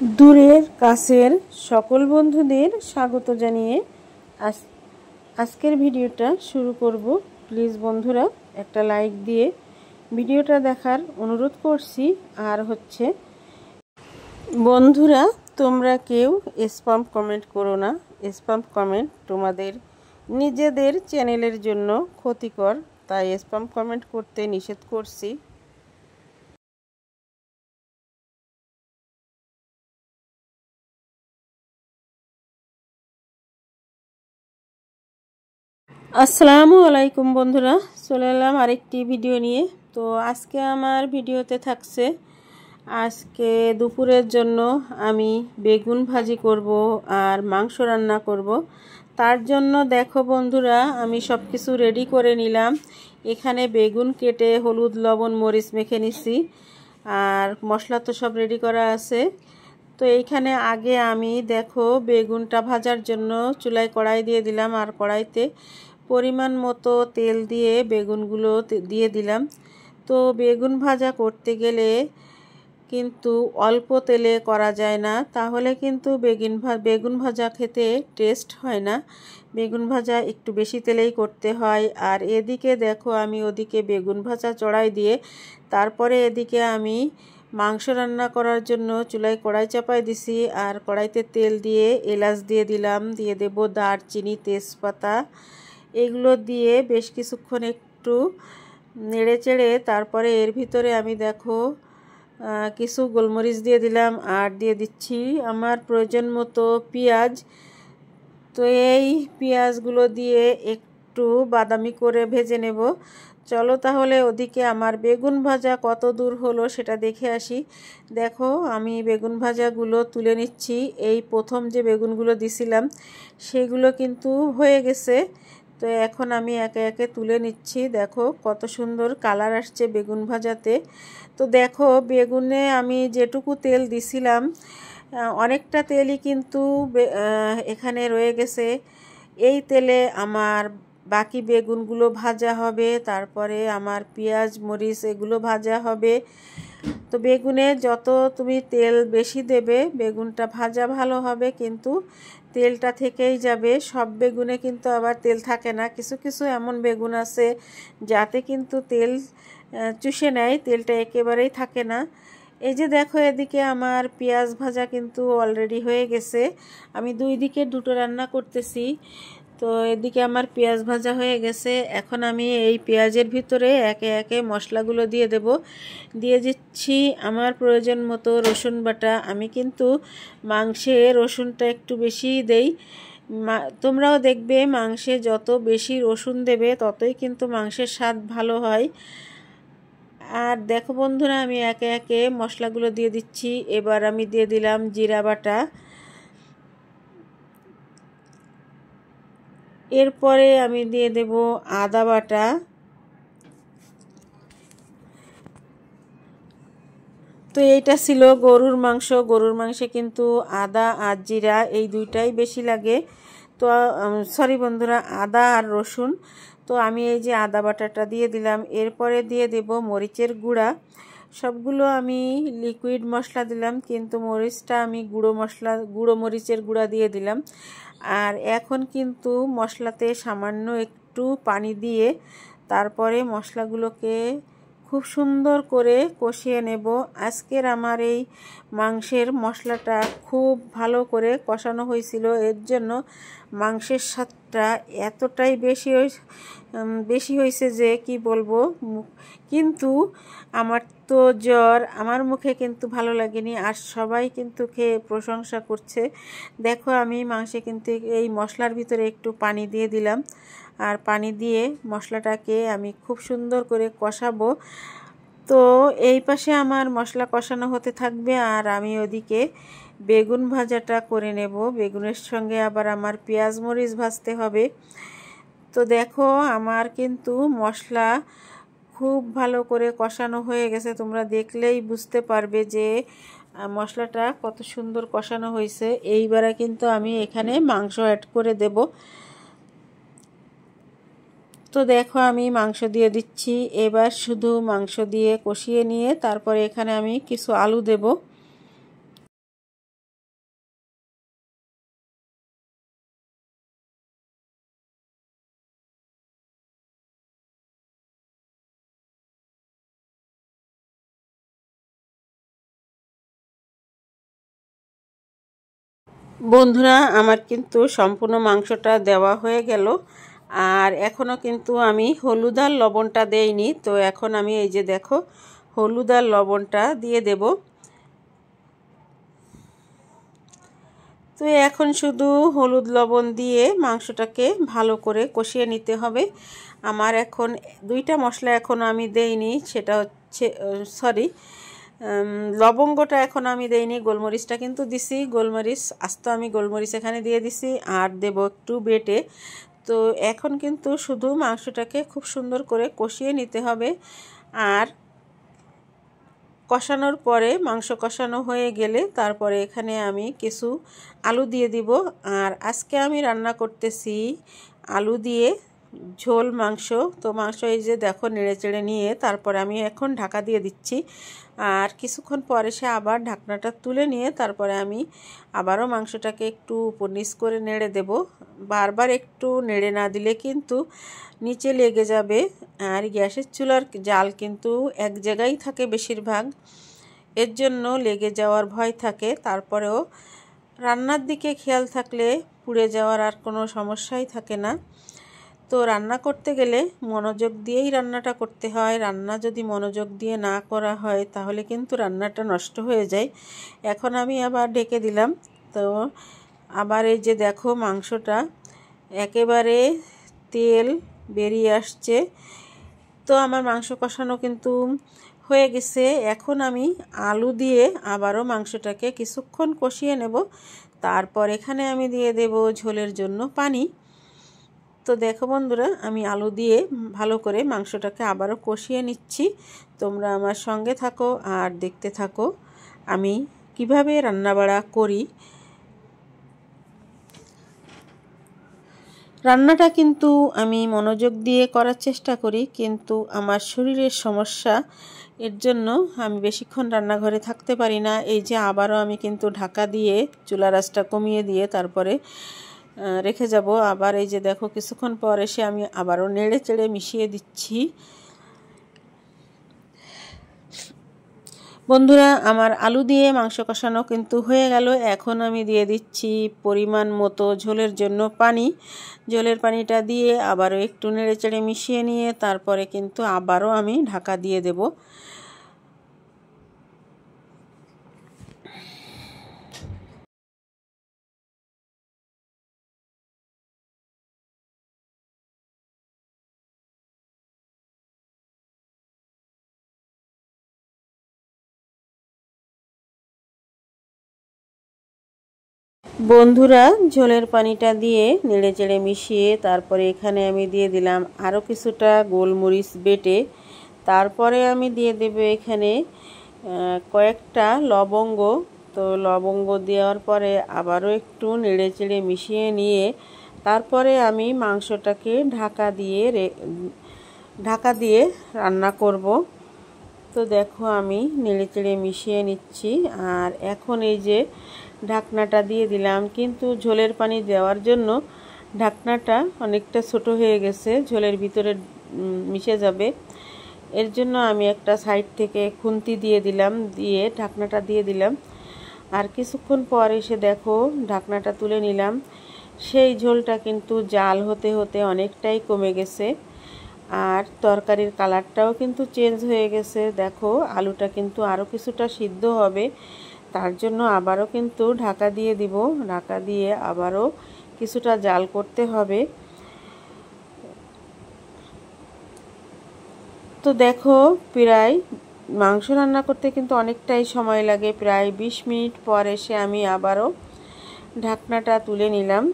দূরের কাছের সকল বন্ধুদের স্বাগত জানিয়ে আজকের ভিডিওটা শুরু করব। প্লিজ বন্ধুরা একটা লাইক দিয়ে ভিডিওটা দেখার অনুরোধ করছি। আর বন্ধুরা, তোমরা কেউ স্প্যাম কমেন্ট করো না। স্প্যাম কমেন্ট তোমাদের নিজেদের চ্যানেলের জন্য ক্ষতিকর, তাই স্প্যাম কমেন্ট করতে নিষেধ করছি। আসসালামু আলাইকুম বন্ধুরা, চলে এলাম আরেকটি ভিডিও নিয়ে। তো আজকে আমার ভিডিওতে থাকছে, আজকে দুপুরের জন্য আমি বেগুন ভাজি করব আর মাংস রান্না করব। তার জন্য দেখো বন্ধুরা, আমি সব কিছু রেডি করে নিলাম। এখানে বেগুন কেটে হলুদ লবণ মরিচ মেখে নিছি, আর মশলা তো সব রেডি করা আছে। তো এইখানে আগে আমি দেখো বেগুনটা ভাজার জন্য চুলায় কড়াই দিয়ে দিলাম, আর কড়াইতে পরিমাণ মতো তেল দিয়ে বেগুনগুলো দিয়ে দিলাম। তো বেগুন ভাজা করতে গেলে কিন্তু অল্প তেলে করা যায় না, তাহলে কিন্তু বেগুন ভাজা খেতে টেস্ট হয় না। বেগুন ভাজা একটু বেশি তেলেই করতে হয়। আর এদিকে দেখো, আমি ওদিকে বেগুন ভাজা চড়াই দিয়ে তারপরে এদিকে আমি মাংস রান্না করার জন্য চুলায় কড়াই চাপাই দিছি। আর কড়াইতে তেল দিয়ে এলাচ দিয়ে দিলাম, দিয়ে দেব দারচিনি তেজপাতা, এগুলো দিয়ে বেশ কিছুক্ষণ একটু নেড়ে চেড়ে তারপরে এর ভিতরে আমি দেখো কিছু গোলমরিচ দিয়ে দিলাম, আর দিয়ে দিচ্ছি আমার প্রয়োজন মতো পেঁয়াজ। তো এই পেঁয়াজগুলো দিয়ে একটু বাদামি করে ভেজে নেব। চলো তাহলে ওদিকে আমার বেগুন ভাজা কত দূর হলো সেটা দেখে আসি। দেখো, আমি বেগুন ভাজাগুলো তুলে নিচ্ছি। এই প্রথম যে বেগুনগুলো দিছিলাম সেগুলো কিন্তু হয়ে গেছে। তো এখন আমি একে একে তুলে নিচ্ছি। দেখো কত সুন্দর কালার আসছে বেগুন ভাজাতে। তো দেখো, বেগুনে আমি যেটুকু তেল দিছিলাম অনেকটা তেলই কিন্তু এখানে রয়ে গেছে। এই তেলে আমার বাকি বেগুনগুলো ভাজা হবে, তারপরে আমার পেঁয়াজ মরিচ এগুলো ভাজা হবে। তো বেগুনে যত তুমি তেল বেশি দেবে বেগুনটা ভাজা ভালো হবে, কিন্তু তেলটা থেকেই যাবে। সব বেগুনে কিন্তু আবার তেল থাকে না, কিছু কিছু এমন বেগুন আছে যাতে কিন্তু তেল চুষে নেয়, তেলটা একেবারেই থাকে না। এই যে দেখো, এদিকে আমার পেঁয়াজ ভাজা কিন্তু অলরেডি হয়ে গেছে। আমি দুই দিকে দুটো রান্না করতেছি। তো এদিকে আমার পেঁয়াজ ভাজা হয়ে গেছে। এখন আমি এই পেঁয়াজের ভিতরে একে একে মশলাগুলো দিয়ে দেব। দিয়ে দিচ্ছি আমার প্রয়োজন মতো রসুন বাটা। আমি কিন্তু মাংসে রসুনটা একটু বেশিই দেই। তোমরাও দেখবে মাংসে যত বেশি রসুন দেবে ততই কিন্তু মাংসের স্বাদ ভালো হয়। আর দেখো বন্ধুরা, আমি একে একে মশলাগুলো দিয়ে দিচ্ছি। এবার আমি দিয়ে দিলাম জিরা বাটা, এরপরে আমি দিয়ে দেব আদা বাটা, তো এইটা ছিল গরুর মাংস। গরুর মাংসে কিন্তু আদা আর জিরা এই দুইটাই বেশি লাগে। তো সরি বন্ধুরা, আদা আর রসুন। তো আমি এই যে আদা বাটাটা দিয়ে দিলাম। এরপরে দিয়ে দেব মরিচের গুঁড়া। সবগুলো আমি লিকুইড মশলা দিলাম, কিন্তু মরিচটা আমি গুঁড়ো মরিচের গুঁড়া দিয়ে দিলাম। আর এখন কিন্তু মশলাতে সামান্য একটু পানি দিয়ে তারপরে মশলাগুলোকে খুব সুন্দর করে কষিয়ে নেব। আজকের আমার এই মাংসের মশলাটা খুব ভালো করে কষানো হয়েছিল, এর জন্য মাংসের স্বাদটা এতটাই বেশি হয়েছে যে কি বলবো। কিন্তু আমার তো জ্বর, আমার মুখে কিন্তু ভালো লাগেনি, আর সবাই কিন্তু খেয়ে প্রশংসা করছে। দেখো, আমি মাংসে কিন্তু এই মশলার ভিতরে একটু পানি দিয়ে দিলাম, আর পানি দিয়ে মশলাটাকে আমি খুব সুন্দর করে কষাবো। তো এই পাশে আমার মশলা কষানো হতে থাকবে, আর আমি ওদিকে বেগুন ভাজাটা করে নেব। বেগুনের সঙ্গে আবার আমার পেঁয়াজ মরিচ ভাজতে হবে। তো দেখো, আমার কিন্তু মশলা খুব ভালো করে কষানো হয়ে গেছে। তোমরা দেখলেই বুঝতে পারবে যে মশলাটা কত সুন্দর কষানো হয়েছে। এইবারে কিন্তু আমি এখানে মাংস অ্যাড করে দেব। তো দেখো, আমি মাংস দিয়ে দিচ্ছি। এবার শুধু মাংস দিয়ে কষিয়ে নিয়ে তারপরে এখানে আমি কিছু আলু দেব। বন্ধুরা, আমার কিন্তু সম্পূর্ণ মাংসটা দেওয়া হয়ে গেল, আর এখনও কিন্তু আমি হলুদ আর লবণটা দেইনি। তো এখন আমি এই যে দেখো হলুদ আর লবণটা দিয়ে দেব। তো এখন শুধু হলুদ লবণ দিয়ে মাংসটাকে ভালো করে কষিয়ে নিতে হবে। আমার এখন দুইটা মশলা এখনও আমি দেইনি, সেটা হচ্ছে লবঙ্গটা এখন আমি দেইনি, গোলমরিচটা কিন্তু দিছি। গোলমরিচ আস্ত আমি গোলমরিচ এখানে দিয়ে দিছি, আর দেব একটু বেটে। তো এখন কিন্তু শুধু মাংসটাকে খুব সুন্দর করে কষিয়ে নিতে হবে। আর কষানোর পরে মাংস কষানো হয়ে গেলে তারপরে এখানে আমি কিছু আলু দিয়ে দিব। আর আজকে আমি রান্না করতেছি আলু দিয়ে ঝোল মাংস। তো মাংস এই যে দেখো নেড়ে চেড়ে নিয়ে তারপরে আমি এখন ঢাকা দিয়ে দিচ্ছি। আর কিছুক্ষণ পরে সে আবার ঢাকনাটা তুলে নিয়ে তারপরে আমি আবারও মাংসটাকে একটু উপর নিচ করে নেড়ে দেব। বারবার একটু নেড়ে না দিলে কিন্তু নিচে লেগে যাবে। আর গ্যাসের চুলার জাল কিন্তু এক জায়গায় থাকে বেশিরভাগ, এর জন্য লেগে যাওয়ার ভয় থাকে। তারপরেও রান্নার দিকে খেয়াল থাকলে পুড়ে যাওয়ার আর কোনো সমস্যাই থাকে না। তো রান্না করতে গেলে মনোযোগ দিয়েই রান্নাটা করতে হয়। রান্না যদি মনোযোগ দিয়ে না করা হয় তাহলে কিন্তু রান্নাটা নষ্ট হয়ে যায়। এখন আমি আবার ঢেকে দিলাম। তো আবার এই যে দেখো মাংসটা একেবারে তেল বেরিয়ে আসছে। তো আমার মাংস কষানো কিন্তু হয়ে গেছে। এখন আমি আলু দিয়ে আবারও মাংসটাকে কিছুক্ষণ কষিয়ে নেব। তারপর এখানে আমি দিয়ে দেব ঝোলের জন্য পানি। তো দেখো বন্ধুরা, আমি আলু দিয়ে ভালো করে মাংসটাকে আবারও কষিয়ে নিচ্ছি। তোমরা আমার সঙ্গে থাকো আর দেখতে থাকো আমি কিভাবে রান্নাবাড়া করি। রান্নাটা কিন্তু আমি মনোযোগ দিয়ে করার চেষ্টা করি, কিন্তু আমার শরীরের সমস্যা, এর জন্য আমি বেশিক্ষণ রান্নাঘরে থাকতে পারি না। এই যে আবারও আমি কিন্তু ঢাকা দিয়ে চুলা আঁচটা কমিয়ে দিয়ে তারপরে রেখে যাব। আবার এই যে দেখো কিছুক্ষণ পর এসে আমি আবারও নেড়ে চেড়ে মিশিয়ে দিচ্ছি। বন্ধুরা, আমার আলু দিয়ে মাংস কষানো কিন্তু হয়ে গেল। এখন আমি দিয়ে দিচ্ছি পরিমাণ মতো ঝোলের জন্য পানি। ঝোলের পানিটা দিয়ে আবারও একটু নেড়ে চেড়ে মিশিয়ে নিয়ে তারপরে কিন্তু আবারও আমি ঢাকা দিয়ে দেব। বন্ধুরা, ঝোলের পানিটা দিয়ে নেড়ে চেড়ে মিশিয়ে তারপরে এখানে আমি দিয়ে দিলাম আরও কিছুটা গোলমরিচ বেটে। তারপরে আমি দিয়ে দেব এখানে কয়েকটা লবঙ্গ। তো লবঙ্গ দেওয়ার পরে আবারও একটু নেড়ে চেড়ে মিশিয়ে নিয়ে তারপরে আমি মাংসটাকে ঢাকা দিয়ে রান্না করব। তো দেখো আমি নেড়ে চেড়ে মিশিয়ে নিচ্ছি। আর এখন এই যে ঢাকনাটা দিয়ে দিলাম, কিন্তু ঝোলের পানি দেওয়ার জন্য ঢাকনাটা অনেকটা ছোট হয়ে গেছে, ঝোলের ভিতরে মিশে যাবে। এর জন্য আমি একটা সাইড থেকে খুন্তি দিয়ে দিলাম, দিয়ে ঢাকনাটা দিয়ে দিলাম। আর কিছুক্ষণ পর এসে দেখো ঢাকনাটা তুলে নিলাম। সেই ঝোলটা কিন্তু জাল হতে হতে অনেকটাই কমে গেছে, আর তরকারির কালারটাও কিন্তু চেঞ্জ হয়ে গেছে। দেখো আলুটা কিন্তু আরও কিছুটা সিদ্ধ হবে, তার জন্য আবারও কিন্তু ঢাকা দিয়ে দিব। ঢাকা দিয়ে আবারও কিছুটা জাল করতে হবে। তো দেখো প্রায় মাংস রান্না করতে কিন্তু অনেকটাই সময় লাগে, প্রায় 20 মিনিট পর এসে আমি আবারও ঢাকনাটা তুলে নিলাম।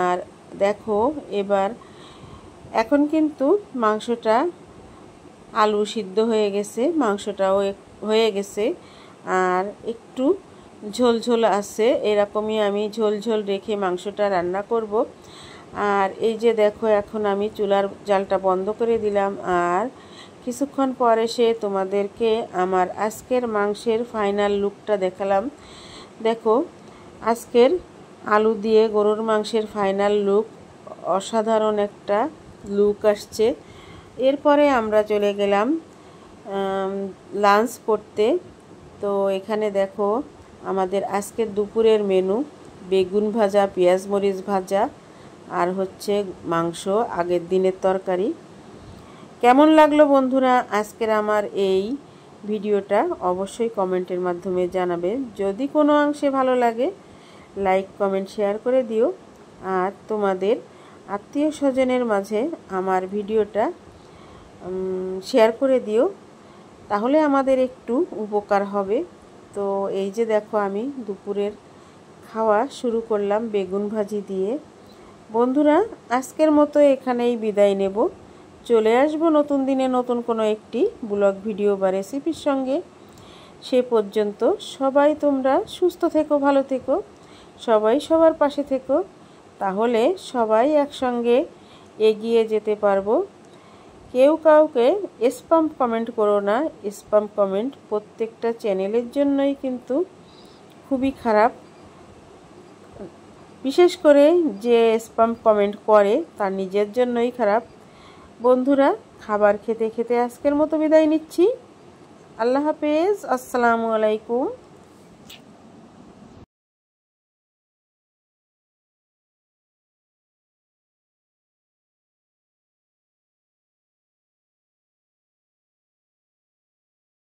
আর দেখো এখন কিন্তু মাংসটা আলু সিদ্ধ হয়ে গেছে, মাংসটাও হয়ে গেছে, আর একটু ঝোল ঝোল আছে। এরকমই আমি ঝোল ঝোল রেখে মাংসটা রান্না করব। আর এই যে দেখো এখন আমি চুলার জালটা বন্ধ করে দিলাম। আর কিছুক্ষণ পর এসে তোমাদেরকে আমার আজকের মাংসের ফাইনাল লুকটা দেখালাম। দেখো আজকের আলু দিয়ে গরুর মাংসের ফাইনাল লুক, অসাধারণ একটা লুক আসছে। এরপরে আমরা চলে গেলাম লাঞ্চ করতে। তো এখানে দেখো আমাদের আজকের দুপুরের মেনু, বেগুন ভাজা, পেঁয়াজ মরিচ ভাজা, আর হচ্ছে মাংস, আগের দিনের তরকারি। কেমন লাগলো বন্ধুরা আজকের আমার এই ভিডিওটা অবশ্যই কমেন্টের মাধ্যমে জানাবে। যদি কোনো অংশে ভালো লাগে লাইক কমেন্ট শেয়ার করে দিও, আর তোমাদের আত্মীয় স্বজনের মাঝে আমার ভিডিওটা শেয়ার করে দিও, তাহলে আমাদের একটু উপকার হবে। তো এই যে দেখো আমি দুপুরের খাওয়া শুরু করলাম বেগুন ভাজি দিয়ে। বন্ধুরা আজকের মতো এখানেই বিদায় নেব। চলে আসব নতুন দিনে নতুন কোনো একটি ব্লগ ভিডিও বা রেসিপির সঙ্গে। সে পর্যন্ত সবাই তোমরা সুস্থ থেকো, ভালো থেকো, সবাই সবার পাশে থেকো, তাহলে সবাই একসঙ্গে এগিয়ে যেতে পারবো। কেউ কাউকে স্প্যাম কমেন্ট করো না। স্প্যাম কমেন্ট প্রত্যেকটা চ্যানেলের জন্যই কিন্তু খুবই খারাপ। বিশেষ করে যে স্প্যাম কমেন্ট করে তার নিজের জন্যই খারাপ। বন্ধুরা খাবার খেতে খেতে আজকের মতো বিদায় নিচ্ছি। আল্লাহ হাফেজ, আসসালামু আলাইকুম।